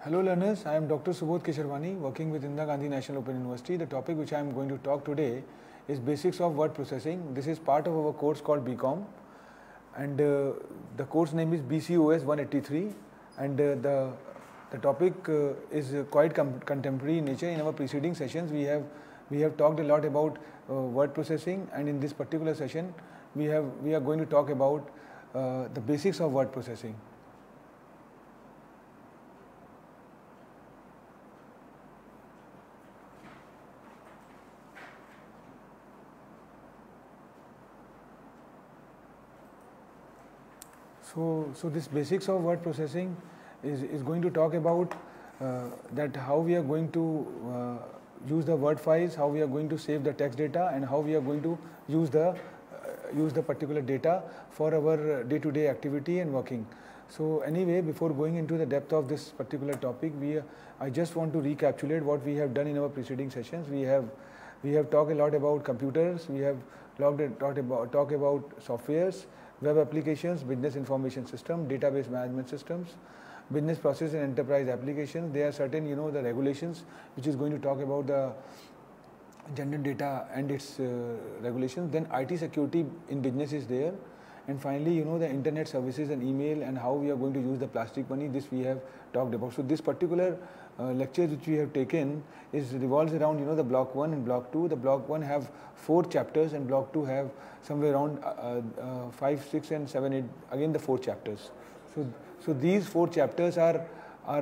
Hello learners, I am Dr. Subodh Kesharwani working with Indira Gandhi National Open University. The topic which I am going to talk today is basics of word processing. This is part of our course called BCom and the course name is BCOS 183 and the topic is quite contemporary in nature. In our preceding sessions we have talked a lot about word processing, and in this particular session we are going to talk about the basics of word processing. So this basics of word processing is going to talk about that how we are going to use the word files, how we are going to save the text data, and how we are going to use the particular data for our day-to-day activity and working. So anyway, before going into the depth of this particular topic, I just want to recapitulate what we have done in our preceding sessions. We have talked a lot about computers. We have talked about softwares, web applications, business information system, database management systems, business process and enterprise applications. There are certain, the regulations which is going to talk about the general data and its regulations. Then IT security in business is there. And finally, the internet services and email and how we are going to use the plastic money, this we have talked about. So this particular lecture which we have taken revolves around, the block 1 and block 2. The block 1 have 4 chapters and block 2 have somewhere around 5, 6 and 7, 8, again the 4 chapters. So these 4 chapters are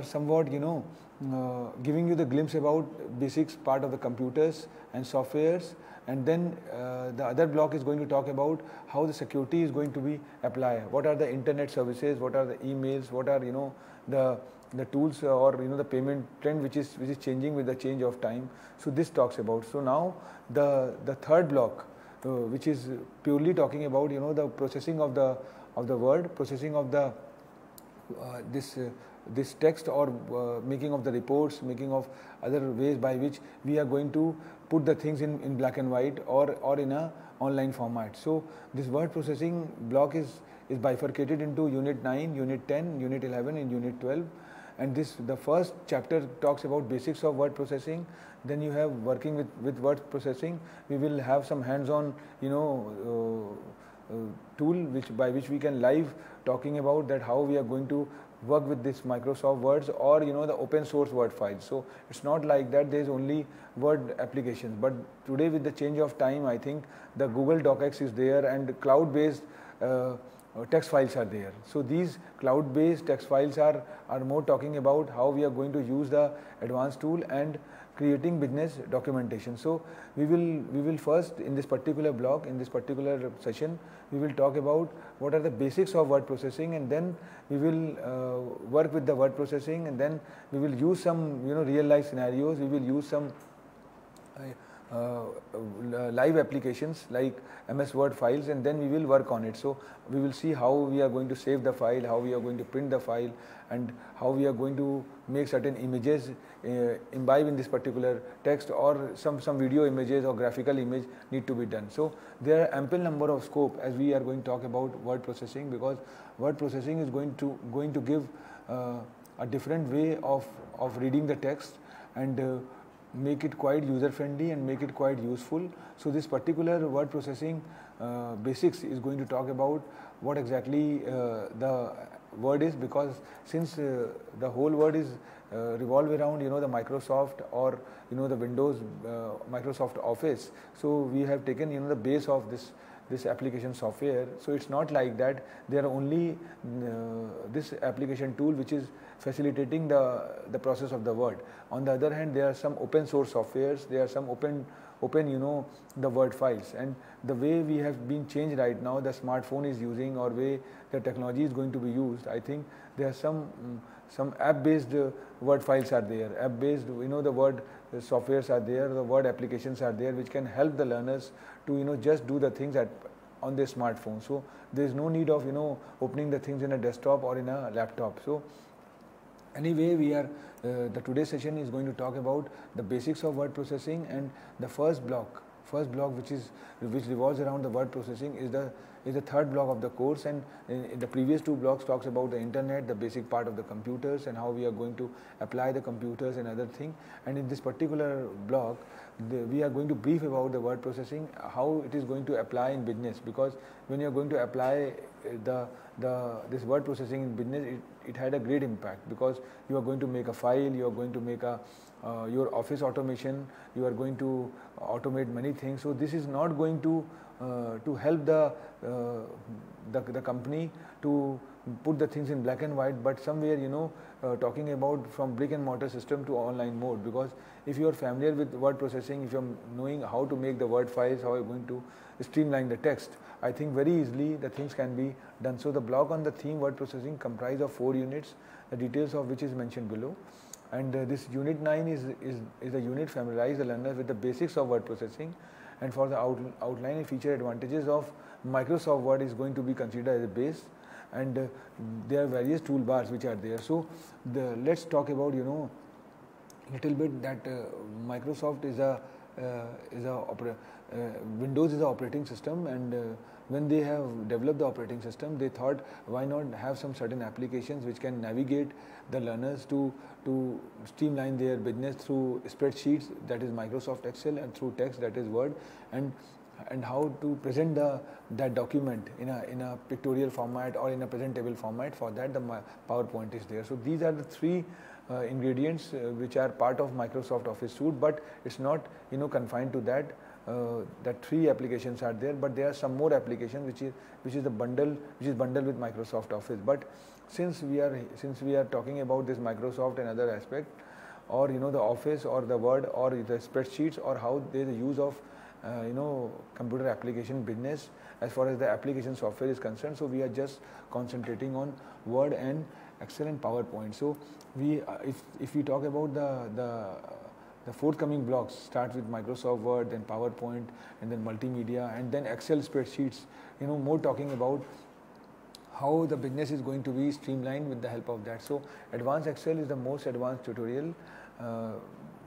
somewhat, giving you the glimpse about basics part of the computers and softwares. And then the other block is going to talk about how the security is going to be applied. What are the internet services? What are the emails? What are the tools or the payment trend which is changing with the change of time? So this talks about. So now the third block, which is purely talking about the processing of the word, processing of the this text, or making of the reports, making of other ways by which we are going to put the things in black and white or in a online format. So this word processing block is bifurcated into unit 9, unit 10, unit 11 and unit 12. And the first chapter talks about basics of word processing. Then you have working with word processing. We will have some hands-on tool by which we can live talking about that how we are going to work with this Microsoft Words or the open source Word files. So it's not like that there is only Word applications, but today with the change of time, I think the Google DocX is there and cloud-based text files are there. So these cloud-based text files are more talking about how we are going to use the advanced tool and creating business documentation. So we will first, in this particular block, in this particular session, we will talk about what are the basics of word processing, and then we will work with the word processing, and then we will use some real life scenarios. We will use some live applications like MS Word files, and then we will work on it. So we will see how we are going to save the file, how we are going to print the file, and how we are going to make certain images imbibe in this particular text, or some video images or graphical image need to be done. So there are ample number of scope as we are going to talk about word processing, because word processing is going to give a different way of reading the text and make it quite user friendly and make it quite useful. So this particular word processing basics is going to talk about what exactly the word is, because since the whole word is revolve around the Microsoft or the Windows Microsoft Office, so we have taken the base of this application software. So it's not like that there are only this application tool which is facilitating the process of the word. On the other hand, there are some open source softwares, there are some open the word files, and the way we have been changed right now, the smartphone is using, or way the technology is going to be used. I think there are some app based word files are there, app based the word softwares are there, the word applications are there, which can help the learners to just do the things on their smartphone. So there is no need of opening the things in a desktop or in a laptop. So anyway, we are the today's session is going to talk about the basics of word processing, and the first block which revolves around the word processing is the third block of the course, and in the previous two blocks talks about the internet, the basic part of the computers, and how we are going to apply the computers and other thing. And in this particular block, we are going to brief about the word processing, how it is going to apply in business, because when you are going to apply this word processing in business, it had a great impact, because you are going to make a file, you are going to make a your office automation, you are going to automate many things. So this is not going to help the company to put the things in black and white, but somewhere, you know, talking about from brick and mortar system to online mode. Because if you are familiar with word processing, if you are knowing how to make the word files, how you are going to streamline the text, I think very easily the things can be done. So the block on the theme word processing comprise of 4 units, the details of which is mentioned below. And this unit 9 is a unit familiarize the learner with the basics of word processing, and for the outline and feature advantages of Microsoft Word is going to be considered as a base, and there are various toolbars which are there. So let's talk about, you know, little bit that Microsoft is a Windows is an operating system, and when they have developed the operating system, they thought, why not have some certain applications which can navigate the learners to streamline their business through spreadsheets, that is Microsoft Excel, and through text, that is Word, and how to present that document in a pictorial format or in a presentable format. For that, the PowerPoint is there. So these are the 3 ingredients which are part of Microsoft Office suite, but it's not, you know, confined to that. That 3 applications are there, but there are some more applications which is bundled with Microsoft Office. But since we are talking about this Microsoft and other aspect, or, you know, the Office or the Word or the spreadsheets, or how there is a use of you know, computer application business as far as the application software is concerned. So we are just concentrating on Word and Excel and PowerPoint. So we if we talk about the forthcoming blocks, start with Microsoft Word, then PowerPoint, and then multimedia, and then Excel spreadsheets, you know, more talking about how the business is going to be streamlined with the help of that. So Advanced Excel is the most advanced tutorial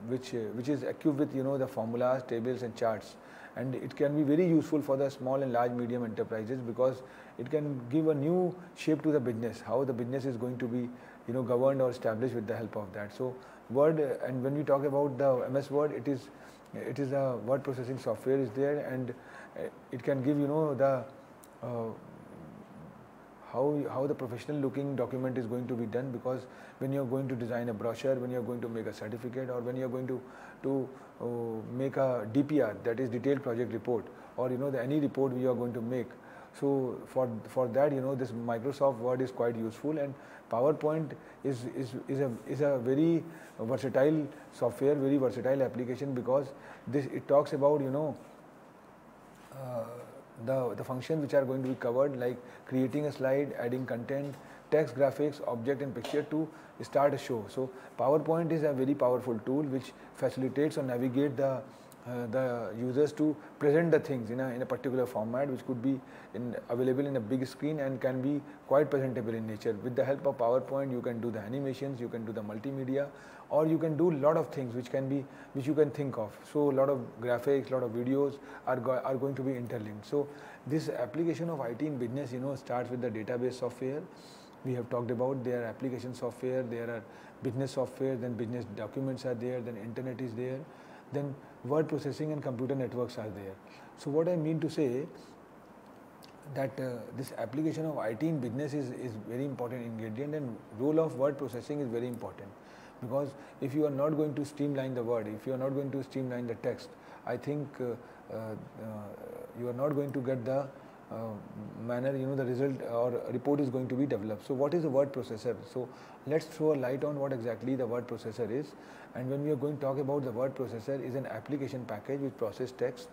which is equipped with, you know, the formulas, tables and charts, and it can be very useful for the small and large medium enterprises, because it can give a new shape to the business, how the business is going to be, you know, governed or established with the help of that. So Word, and when we talk about the MS Word, it is a word processing software is there, and it can give, you know, the how the professional looking document is going to be done. Because when you are going to design a brochure, when you are going to make a certificate, or when you are going to make a DPR, that is detailed project report, or, you know, any report you are going to make, so for that, you know, this Microsoft Word is quite useful. And PowerPoint is a very versatile software, very versatile application, because it talks about, you know, the functions which are going to be covered, like creating a slide, adding content, text, graphics, object and picture to start a show. So PowerPoint is a very powerful tool which facilitates or navigate the users to present the things in a particular format, which could be available in a big screen and can be quite presentable in nature. With the help of PowerPoint, you can do the animations, you can do the multimedia, or you can do a lot of things which you can think of. So a lot of graphics, a lot of videos are going to be interlinked. So this application of IT in business, you know, starts with the database software. We have talked about there are application software, there are business software, then business documents are there, then internet is there, then word processing and computer networks are there. So what I mean to say that this application of IT in business is very important ingredient, and role of word processing is very important, because if you are not going to streamline the word, if you are not going to streamline the text, I think you are not going to get the manner, you know, the result or report is going to be developed. So what is a word processor? So let's throw a light on what exactly the word processor is. And when we are going to talk about the word processor, is an application package which processes text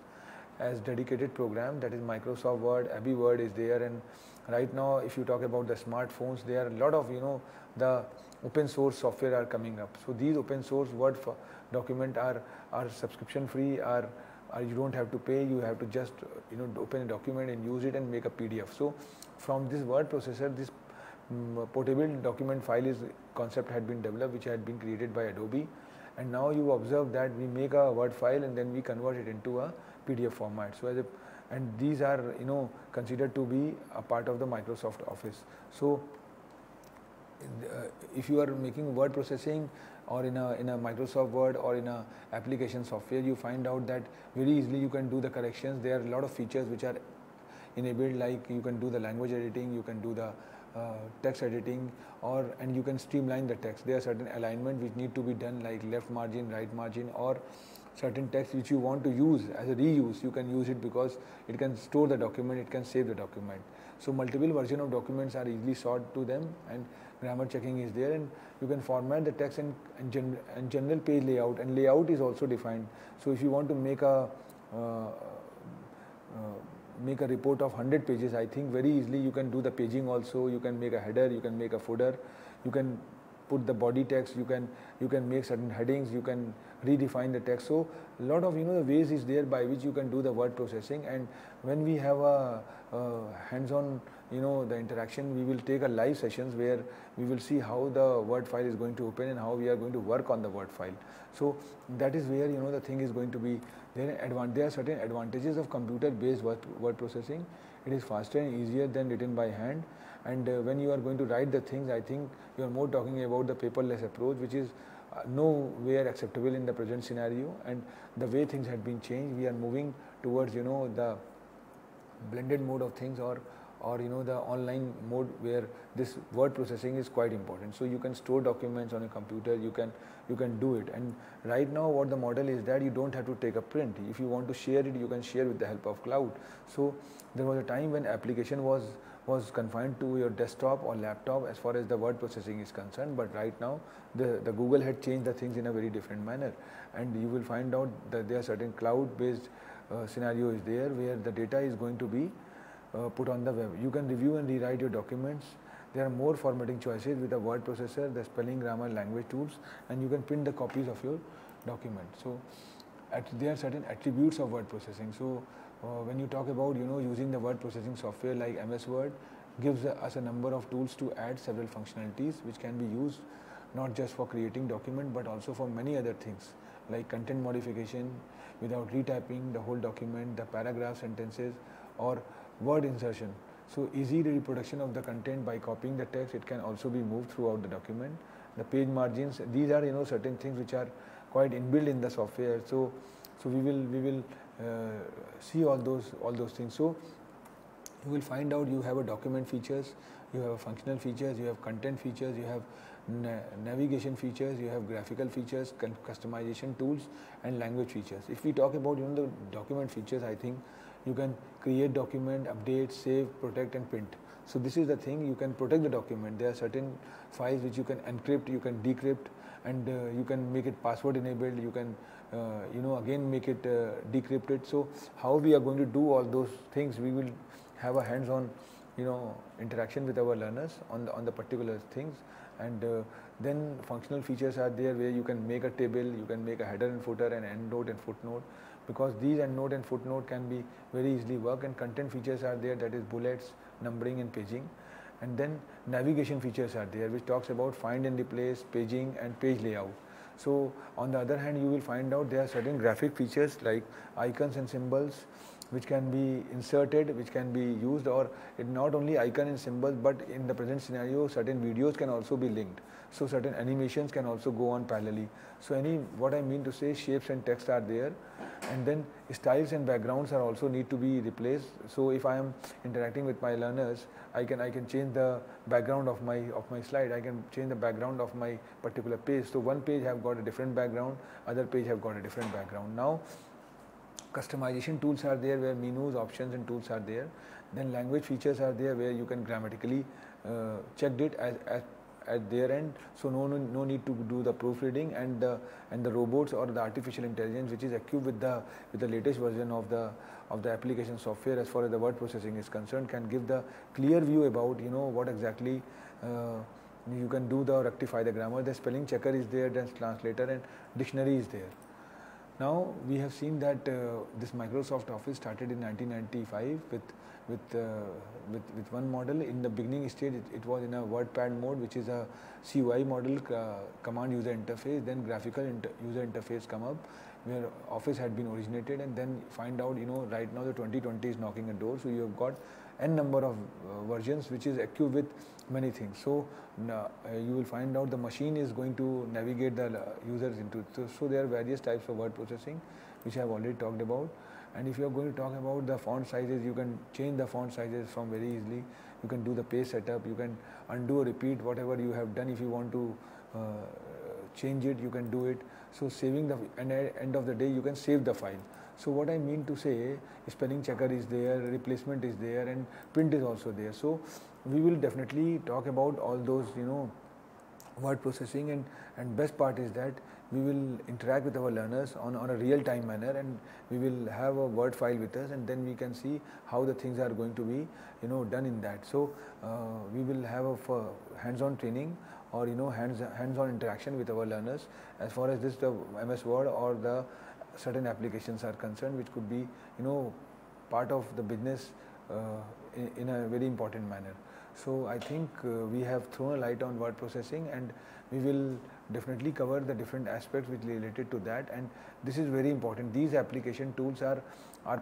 as dedicated program, that is Microsoft Word, Abby Word is there. And right now, if you talk about the smartphones, there are a lot of, you know, the open source software are coming up. So these open source Word document are subscription free, you don't have to pay, you have to just, you know, open a document and use it and make a PDF. So from this word processor, this portable document file concept had been developed, which had been created by Adobe. And now you observe that we make a Word file and then we convert it into a PDF format. So and these are considered to be a part of the Microsoft Office. So if you are making word processing or in a Microsoft Word or in a application software, you find out that very easily you can do the corrections. There are a lot of features which are enabled, like you can do the language editing, you can do the text editing, and you can streamline the text. There are certain alignment which need to be done, like left margin, right margin, or certain text which you want to use as a reuse. You can use it because it can store the document, it can save the document. So multiple version of documents are easily sought to them, and grammar checking is there, and you can format the text and general page layout, and layout is also defined. So if you want to make a report of 100 pages, I think very easily you can do the paging also. You can make a header, you can make a footer, you can put the body text, you can make certain headings, you can redefine the text. So a lot of the ways is there by which you can do the word processing. And when we have a hands-on the interaction, we will take a live sessions where we will see how the word file is going to open and how we are going to work on the word file. So that is where the thing is going to be there. There are certain advantages of computer-based word processing. It is faster and easier than written by hand. And when you are going to write the things, I think you are more talking about the paperless approach, which is nowhere acceptable in the present scenario. And the way things had been changed, we are moving towards the blended mode of things, or the online mode where this word processing is quite important. So you can store documents on a computer, you can do it. And right now what the model is that you don't have to take a print. If you want to share it, you can share with the help of cloud. So there was a time when application was confined to your desktop or laptop as far as the word processing is concerned, but right now the Google had changed the things in a very different manner, and you will find out that there are certain cloud based scenario is there where the data is going to be put on the web. You can review and rewrite your documents. There are more formatting choices with a word processor, the spelling, grammar, language tools, and you can print the copies of your document. So there are certain attributes of word processing. So when you talk about using the word processing software like MS Word, gives us a number of tools to add several functionalities which can be used not just for creating document but also for many other things like content modification without retyping the whole document, the paragraph, sentences, or word insertion. So easy reproduction of the content by copying the text. It can also be moved throughout the document. The page margins, these are certain things which are quite inbuilt in the software. So we will see all those things. So you will find out you have a document features, you have a functional features, you have content features, you have navigation features, you have graphical features, customization tools, and language features. If we talk about the document features, I think you can create document, update, save, protect, and print. So this is the thing, you can protect the document. There are certain files which you can encrypt, you can decrypt, and you can make it password enabled, you can again make it decrypted. So how we are going to do all those things, we will have a hands-on interaction with our learners on the particular things. And then functional features are there where you can make a table, you can make a header and footer, and endnote and footnote, because these endnote and footnote can be very easily work. And content features are there, that is bullets, numbering, and paging. And then navigation features are there, which talks about find and replace, paging, and page layout. So on the other hand, you will find out there are certain graphic features like icons and symbols which can be inserted, which can be used, or it not only icon and symbols, but in the present scenario certain videos can also be linked. So certain animations can also go on parallelly. So what I mean to say, shapes and text are there, and then styles and backgrounds are also need to be replaced. So if I am interacting with my learners, I can change the background of my slide, I can change the background of my particular page. So one page have got a different background, other page have got a different background. Now customization tools are there where menus, options, and tools are there. Then language features are there where you can grammatically check it at their end. So no need to do the proofreading, and the robots or the artificial intelligence which is equipped with the latest version of the application software as far as the word processing is concerned can give the clear view about what exactly you can do, rectify the grammar. The spelling checker is there, then translator and dictionary is there. Now we have seen that this Microsoft Office started in 1995 with, uh, with one model. In the beginning stage, it was in a WordPad mode, which is a CUI model, command user interface. Then graphical user interface come up, where Office had been originated, and then find out, right now the 2020 is knocking a door. So you have got n number of versions, which is equipped with many things. So you will find out the machine is going to navigate the users into it. So there are various types of word processing, which I have already talked about. And if you are going to talk about the font sizes, you can change the font sizes from very easily. You can do the page setup. You can undo or repeat whatever you have done. If you want to change it, you can do it. So saving the, and at end of the day, you can save the file. So what I mean to say, spelling checker is there, replacement is there, and print is also there. So we will definitely talk about all those, word processing, and best part is that we will interact with our learners on a real time manner, and we will have a word file with us, and then we can see how the things are going to be done in that. So we will have a hands-on training, or hands-on interaction with our learners as far as this the MS Word or the certain applications are concerned, which could be part of the business in a very important manner. So I think we have thrown a light on word processing, and we will definitely cover the different aspects which related to that, and this is very important. These application tools are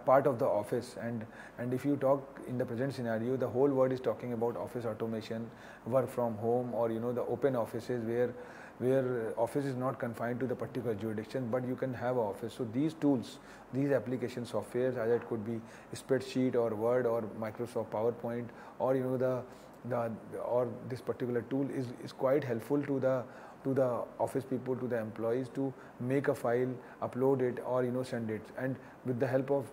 part of the Office, and if you talk in the present scenario, the whole world is talking about office automation, work from home, or the open offices where office is not confined to the particular jurisdiction, but you can have an office. So these tools, these application softwares, either it could be spreadsheet or Word or Microsoft PowerPoint, or or this particular tool is quite helpful to the office people, to the employees, to make a file, upload it, or send it. And with the help of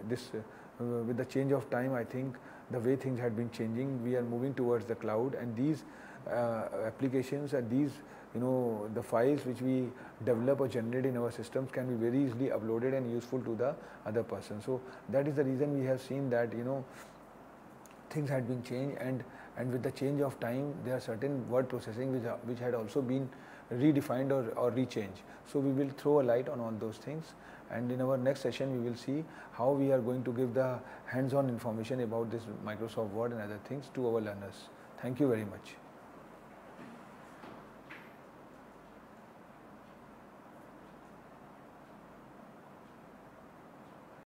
this with the change of time, I think the way things had been changing, we are moving towards the cloud, and these applications and these the files which we develop or generate in our systems can be very easily uploaded and useful to the other person. So that is the reason we have seen that things had been changed, and with the change of time, there are certain word processing which had also been redefined or rechanged. So we will throw a light on all those things, and in our next session we will see how we are going to give the hands-on information about this Microsoft Word and other things to our learners. Thank you very much.